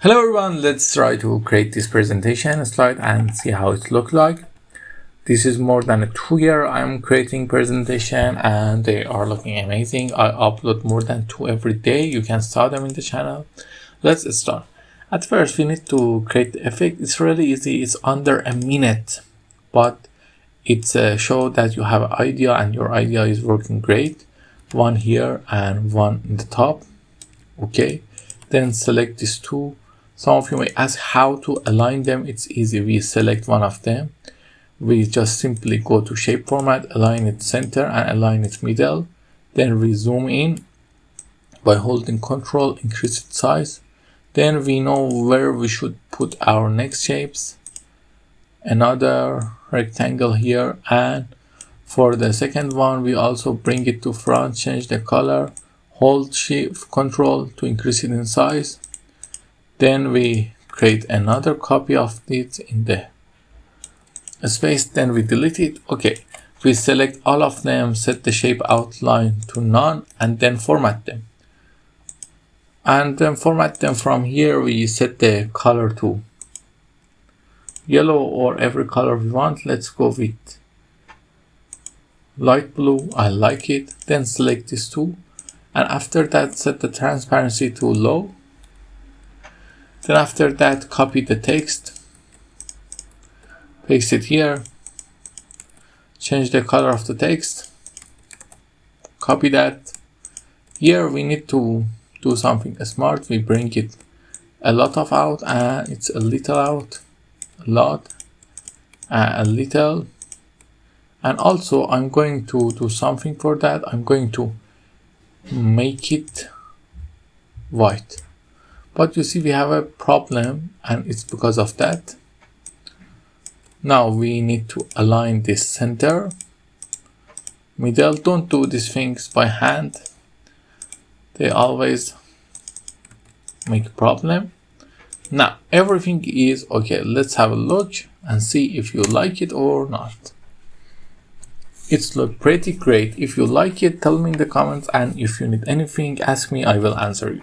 Hello everyone, let's try to create this presentation slide and see how it looks like. This is more than a 2 year I'm creating presentation and they are looking amazing. I upload more than 2 every day. You can start them in the channel. Let's start. At first we need to create the effect. It's really easy. It's under a minute, but it's show that you have an idea and your idea is working great. One here and one in the top. Okay, then select these two. Some of you may ask how to align them. It's easy. We select one of them. We just simply go to shape format, align it center and align it middle. Then we zoom in by holding Control, increase its size. Then we know where we should put our next shapes. Another rectangle here, and for the second one we also bring it to front, change the color, hold Shift Control to increase it in size. Then we create another copy of it in the space, then we delete it. Okay, we select all of them, set the shape outline to none, and then format them. And then format them from here. We set the color to yellow or every color we want. Let's go with light blue. I like it. Then select these two, and after that set the transparency to low. Then after that copy the text, paste it here, change the color of the text, copy that. Here we need to do something smart. We bring it a lot of out and it's a little out, a lot, a little. And also I'm going to do something for that. I'm going to make it white. But you see we have a problem and it's because of that. Now we need to align this center, middle. Don't do these things by hand. They always make a problem. Now everything is okay. Let's have a look and see if you like it or not. It's look pretty great. If you like it, tell me in the comments, and if you need anything, ask me, I will answer you.